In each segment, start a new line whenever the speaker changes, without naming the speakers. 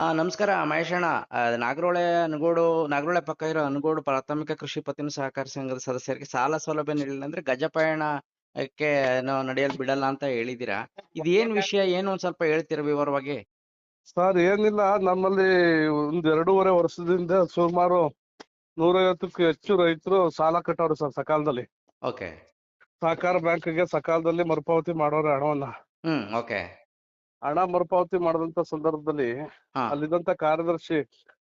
ನಮಸ್ಕಾರ ಮಹೇಶಣ್ಣ. ನಾಗರೋಳೆ ಪಕ್ಕ ಇರೋ ಅನಗೋಡು ಪ್ರಾಥಮಿಕ ಕೃಷಿ ಪತ್ತಿನ ಸಹಕಾರ ಸಂಘದ ಸದಸ್ಯರಿಗೆ ಸಾಲ ಸೌಲಭ್ಯ ನೀಡಿಲ್ಲ ಅಂದ್ರೆ ಗಜಪಯಣಕ್ಕೆ ನಾವು ನಡೆಯಲು ಬಿಡಲ್ಲ ಅಂತ ಹೇಳಿದೀರಾ. ಇದೇನ್ ವಿಷಯ, ಏನು ಒಂದ್ ಸ್ವಲ್ಪ ಹೇಳ್ತೀರಾ ವಿವರವಾಗಿ?
ಸರ್ ಏನಿಲ್ಲ, ನಮ್ಮಲ್ಲಿ ಒಂದ್ 2.5 ವರ್ಷದಿಂದ ಸುಮಾರು 150ಕ್ಕೂ ಹೆಚ್ಚು ರೈತರು ಸಾಲ ಕಟ್ಟವ್ರು ಸರ್ ಸಕಾಲದಲ್ಲಿ.
ಓಕೆ.
ಸಹಕಾರ ಬ್ಯಾಂಕ್ಗೆ ಸಕಾಲದಲ್ಲಿ ಮರುಪಾವತಿ ಮಾಡೋರೆ ಹಣವನ್ನ.
ಓಕೆ.
ಹಣ ಮರುಪಾವತಿ ಮಾಡಿದಂತ ಸಂದರ್ಭದಲ್ಲಿ
ಹಾ.
ಅಲ್ಲಿದ್ದಂತ ಕಾರ್ಯದರ್ಶಿ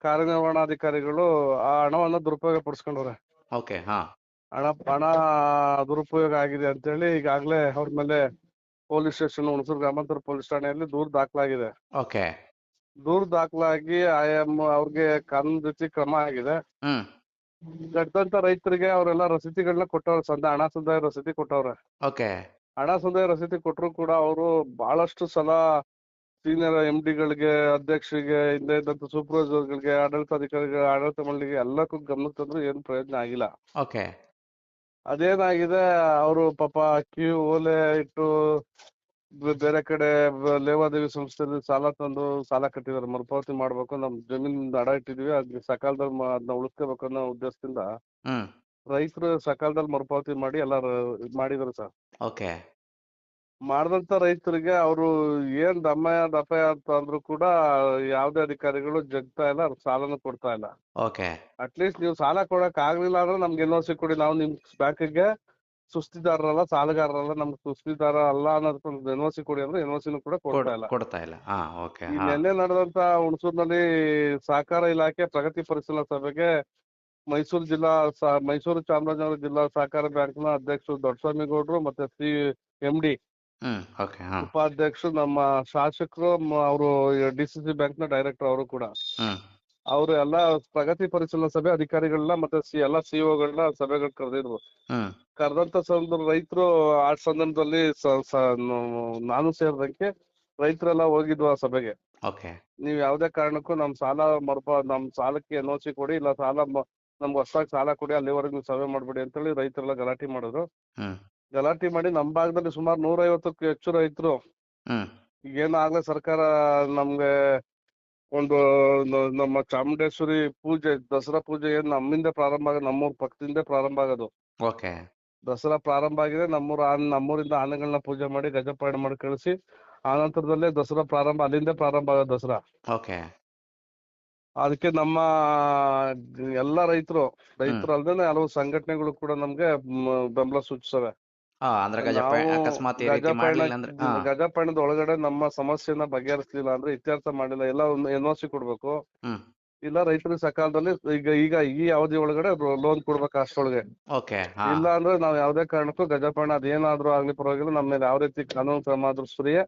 ಕಾರ್ಯನಿರ್ವಹಣಾಧಿಕಾರಿಗಳು ಆ ಹಣವನ್ನ ದುರುಪಯೋಗ ಪಡಿಸ್ಕೊಂಡವ್ರೆ.
ಓಕೆ. ಹಾ.
ಹಣ ದುರುಪಯೋಗ ಆಗಿದೆ ಅಂತೇಳಿ ಈಗಾಗ್ಲೇ ಅವ್ರ ಮೇಲೆ ಪೊಲೀಸ್ ಸ್ಟೇಷನ್, ಹುಣಸೂರು ಗ್ರಾಮಾಂತರ ಪೊಲೀಸ್ ಠಾಣೆಯಲ್ಲಿ ದೂರು ದಾಖಲಾಗಿದೆ.
ಓಕೆ.
ದೂರು ದಾಖಲಾಗಿ ಅವ್ರಿಗೆ ಕಾನೂನು ರೀತಿ ಕ್ರಮ ಆಗಿದೆ. ಕಟ್ಟಂತ ರೈತರಿಗೆ ಅವರೆಲ್ಲ ರಸೀತಿಗಳನ್ನ ಕೊಟ್ಟವ್ರೆ, ಹಣ ಸಂದಾಯ ರಸೀತಿ ಕೊಟ್ಟವ್ರೆ.
ಓಕೆ.
ಹಣ ಸಂದಾಯ ರಸೀತಿ ಕೊಟ್ಟರು ಕೂಡ ಅವರು ಬಹಳಷ್ಟು ಸಲ ಸೀನಿಯರ್ MD ಗಳಿಗೆ, ಅಧ್ಯಕ್ಷರಿಗೆ, ಹಿಂದೆ ಇದ್ದಂತ ಸೂಪರ್ವೈಸರ್ಗಳಿಗೆ, ಆಡಳಿತಾಧಿಕಾರಿಗಳಿಗೆ, ಆಡಳಿತ ಮಂಡಳಿಗೆ ಎಲ್ಲಕ್ಕೂ ಗಮನಕ್ಕೆ ತಂದ್ರು ಏನು ಪ್ರಯೋಜನ ಆಗಿಲ್ಲ.
ಓಕೆ.
ಅದೇನಾಗಿದೆ, ಅವರು ಪಾಪ ಅಕ್ಕಿ ಓಲೆ ಇಟ್ಟು ಬೇರೆ ಕಡೆ ಲೇವಾದೇವಿ ಸಂಸ್ಥೆಯಲ್ಲಿ ಸಾಲ ತಂದು ಸಾಲ ಕಟ್ಟಿದಾರೆ. ಮರುಪಾವತಿ ಮಾಡ್ಬೇಕು, ನಮ್ ಜಮೀನ್ ಅಡ ಇಟ್ಟಿದೀವಿ, ಅದ್ ಸಕಾಲದಲ್ಲಿ ಅದನ್ನ ಉಳಿಸ್ಕೋಬೇಕು ಅನ್ನೋ ಉದ್ದೇಶದಿಂದ ರೈತರು ಸಕಾಲದಲ್ಲಿ ಮರುಪಾವತಿ ಮಾಡಿ ಎಲ್ಲ ಮಾಡಿದಾರೆ ಸರ್.
ಓಕೆ.
ಮಾಡಿದಂತ ರೈತರಿಗೆ ಅವರು ಏನ್ ದಪ್ಪಯ ಅಂತ ಅಂದ್ರು ಕೂಡ ಯಾವ್ದೇ ಅಧಿಕಾರಿಗಳು ಜಗ್ತಾ ಇಲ್ಲ, ಸಾಲನು ಕೊಡ್ತಾ ಇಲ್ಲ.
ಓಕೆ.
ಅಟ್ಲೀಸ್ಟ್ ನೀವು ಸಾಲ ಕೊಡಕ್ ಆಗ್ಲಿಲ್ಲ ಅಂದ್ರೆ ನಮ್ಗೆ NOC ಕೊಡಿ, ನಾವು ನಿಮ್ ಬ್ಯಾಂಕಿಗೆ ಸುಸ್ತಿದಾರರಲ್ಲ, ಸಾಲಗಾರರಲ್ಲ, ನಮ್ಗೆ ಸುಸ್ತಿದಾರ ಅಲ್ಲ ಅನ್ನೋದಕ್ಕೆ NOC ಕೊಡಿ ಅಂದ್ರೆ NOC ಕೂಡ ಕೊಡ್ತಾ ಇಲ್ಲ.
ಓಕೆ.
ಈ ನಿನ್ನೆ ನಡೆದಂತ ಹುಣಸೂರಿನಲ್ಲಿ ಸಹಕಾರ ಇಲಾಖೆ ಪ್ರಗತಿ ಪರಿಶೀಲನಾ ಸಭೆಗೆ ಮೈಸೂರು ಚಾಮರಾಜನಗರ ಜಿಲ್ಲಾ ಸಹಕಾರ ಬ್ಯಾಂಕ್ನ ಅಧ್ಯಕ್ಷರು ದೊಡ್ಡಸ್ವಾಮಿ ಗೌಡ್ರು ಮತ್ತೆ MD ಉಪಾಧ್ಯಕ್ಷರು, ನಮ್ಮ ಶಾಸಕರು, ಅವರು DCC ಬ್ಯಾಂಕ್ ನ ಡೈರೆಕ್ಟರ್ ಅವರು ಕೂಡ ಅವರು ಎಲ್ಲ ಪ್ರಗತಿ ಪರಿಶೀಲನಾ ಸಭೆ ಅಧಿಕಾರಿಗಳನ್ನ ಮತ್ತೆ ಎಲ್ಲ CO ಗಳನ್ನ ಸಭೆಗಳು ಕರೆದಿದ್ರು. ಕರೆದಂತ ರೈತರು ಆ ಸಂದರ್ಭದಲ್ಲಿ ನಾನು ಸೇರಿದಂಗೆ ರೈತರೆಲ್ಲ ಹೋಗಿದ್ವು ಆ ಸಭೆಗೆ. ನೀವ್ ಯಾವ್ದೇ ಕಾರಣಕ್ಕೂ ನಮ್ ಸಾಲಕ್ಕೆ NOC ಕೊಡಿ, ಇಲ್ಲ ನಮ್ಗೆ ಹೊಸದಾಗಿ ಸಾಲ ಕೊಡಿ, ಅಲ್ಲಿವರೆಗೂ ನೀವು ಸಭೆ ಮಾಡ್ಬೇಡಿ ಅಂತೇಳಿ ರೈತರೆಲ್ಲ ಗಲಾಟೆ ಮಾಡಿದ್ರು. ಗಲಾಟೆ ಮಾಡಿ ನಮ್ ಭಾಗದಲ್ಲಿ ಸುಮಾರು 150ಕ್ಕೂ ಹೆಚ್ಚು ರೈತರು ಈಗೇನು ಆಗ್ಲೇ ಸರ್ಕಾರ ನಮ್ಗೆ ಒಂದು ನಮ್ಮ ಚಾಮುಂಡೇಶ್ವರಿ ಪೂಜೆ, ದಸರಾ ಪೂಜೆ ಏನ್ ನಮ್ಮಿಂದ ಪ್ರಾರಂಭ ಆಗೋದು, ನಮ್ಮೂರ್ ಪಕ್ಕದಿಂದ ಪ್ರಾರಂಭ ಆಗೋದು. ದಸರಾ ಪ್ರಾರಂಭ ಆಗಿದೆ, ನಮ್ಮೂರಿಂದ ಆನೆಗಳನ್ನ ಪೂಜೆ ಮಾಡಿ ಗಜಪಯಣ ಮಾಡಿ ಕಳಿಸಿ ಆ ನಂತರದಲ್ಲೇ ದಸರಾ ಅಲ್ಲಿಂದ ಪ್ರಾರಂಭ ಆಗೋದು ದಸರಾ. ಅದಕ್ಕೆ ನಮ್ಮ ಎಲ್ಲ ರೈತರು ಅಲ್ದೇನೆ ಹಲವು ಸಂಘಟನೆಗಳು ಕೂಡ ನಮ್ಗೆ ಬೆಂಬಲ ಸೂಚಿಸವೆ. ಗಜಪಯಣದ ಒಳಗಡೆ ನಮ್ಮ ಸಮಸ್ಯೆನ ಬಗೆಹರಿಸಲಿಲ್ಲ ಅಂದ್ರೆ, ಇತ್ಯರ್ಥ ಮಾಡಿಲ್ಲ, ಎಲ್ಲ NOC ಕೊಡ್ಬೇಕು, ಇಲ್ಲ ರೈತರಿಗೆ ಸಕಾಲದಲ್ಲಿ ಈಗ ಈ ಅವಧಿ ಒಳಗಡೆ ಲೋನ್ ಕೊಡ್ಬೇಕು ಅಷ್ಟೊಳಗೆ. ಇಲ್ಲ ಅಂದ್ರೆ ನಾವ್ ಯಾವ್ದೇ ಕಾರಣಕ್ಕೂ ಗಜಪಯಣ ಅದೇನಾದ್ರೂ ಆಗ್ಲಿ ಪರವಾಗಿಲ್ಲ, ನಮ್ಮ ಮೇಲೆ ಯಾವ ರೀತಿ ಕಾನೂನು ಕ್ರಮ ಆದ್ರೂ ಸರಿಯೇ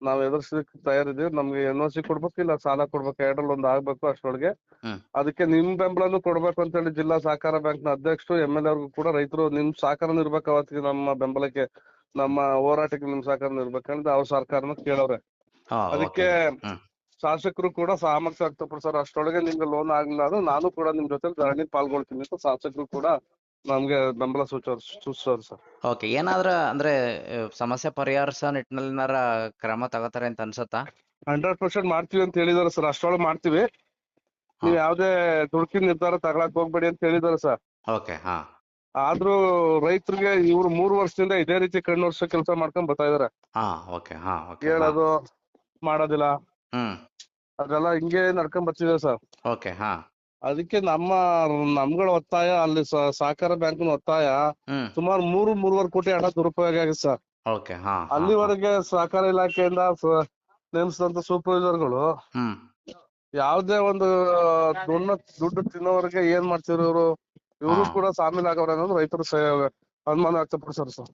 ನಾವ್ ಎದುರಿಸಲಿಕ್ಕೆ ತಯಾರಿದೀವಿ. ನಮ್ಗೆ NOC ಕೊಡ್ಬೇಕು, ಇಲ್ಲ ಸಾಲ ಕೊಡ್ಬೇಕು, ಎರಡರಲ್ಲಿ ಒಂದು ಆಗ್ಬೇಕು ಅಷ್ಟೊಳಗೆ. ಅದಕ್ಕೆ ನಿಮ್ ಬೆಂಬಲನು ಕೊಡ್ಬೇಕು ಅಂತ ಹೇಳಿ ಜಿಲ್ಲಾ ಸಹಕಾರ ಬ್ಯಾಂಕ್ ನ ಅಧ್ಯಕ್ಷರು MLA ಅವ್ರಿಗೂ ಕೂಡ ರೈತರು ನಿಮ್ ಸಹಕಾರನ ಇರ್ಬೇಕು, ಅವತ್ತಿಗೆ ನಮ್ಮ ಬೆಂಬಲಕ್ಕೆ, ನಮ್ಮ ಹೋರಾಟಕ್ಕೆ ನಿಮ್ ಸಹಕಾರನ ಇರ್ಬೇಕಂತ ಅವ್ರ ಸರ್ಕಾರನ ಕೇಳವ್ರೆ. ಅದಕ್ಕೆ ಶಾಸಕರು ಕೂಡ ಸಾಮರ್ಥ್ಯ ವ್ಯಕ್ತಪಡಿಸೋರು, ಅಷ್ಟೊಳಗೆ ನಿಮ್ಗೆ ಲೋನ್ ಆಗ್ಲಿಲ್ಲ ಅಂದ್ರೆ ನಾನು ಕೂಡ ನಿಮ್ ಜೊತೆ ಧರಣಿ ಪಾಲ್ಗೊಳ್ತೀನಿ ಅಂತ ಶಾಸಕರು ಕೂಡ ನಮ್ಗೆ ಬೆಂಬಲ ಸೂಚಿಸೋರು ಸರ್.
ಓಕೆ. ಏನಾದ್ರ ಅಂದ್ರೆ ಸಮಸ್ಯೆ ಪರಿಹರಿಸೋ ನಿಟ್ಟಿನಲ್ಲಿನಾರ ಕ್ರಮ ತಗೋತಾರೆ ಅಂತ ಅನ್ಸತ್ತಾ?
100% ಮಾಡ್ತೀವಿ ಅಂತ ಹೇಳಿದಾರೆ ಸರ್, ಅಷ್ಟೊಳಗೆ ಮಾಡ್ತೀವಿ, ನೀವ್ ಯಾವ್ದೇ ದುಡುಕಿನ ನಿರ್ಧಾರ ತಗೊಳಕ್ ಹೋಗ್ಬೇಡಿ ಅಂತ ಹೇಳಿದಾರೆ ಸರ್. ಆದ್ರೂ ರೈತರಿಗೆ ಇವ್ರು 3 ವರ್ಷದಿಂದ ಇದೇ ರೀತಿ ಕಣ್ಣೊರ್ಸೋ ಕೆಲಸ ಮಾಡ್ಕೊಂಡ್ ಬರ್ತಾ ಇದಾರೆ. ಹೇಳೋದು ಮಾಡೋದಿಲ್ಲ, ಅದೆಲ್ಲ ಹಿಂಗೆ ನಡ್ಕೊಂಡ್ ಬರ್ತಿದೆ ಸರ್. ಅದಕ್ಕೆ ನಮ್ಗಳ ಒತ್ತಾಯ, ಅಲ್ಲಿ ಸಹಕಾರ ಬ್ಯಾಂಕ್ನ ಒತ್ತಾಯ, ಸುಮಾರು 3.5 ಕೋಟಿ ಹಣ ದುರುಪಯೋಗ ಆಗಿದೆ ಸರ್. ಅಲ್ಲಿವರೆಗೆ ಸಹಕಾರ ಇಲಾಖೆಯಿಂದ ನೇಮಿಸಿದಂತ ಸೂಪರ್ವೈಸರ್ಗಳು ಯಾವ್ದೇ ಒಂದು ದುಡ್ಡು ತಿನ್ನೋವರೆಗೆ ಏನ್ ಮಾಡ್ತಿದ್ರು ಇವರು ಕೂಡ ಶಾಮೀಲ್ ಆಗವ್ರೆ ಅನ್ನೋದು ರೈತರು ಅನುಮಾನ ವ್ಯಕ್ತಪಡಿಸೋರು ಸರ್.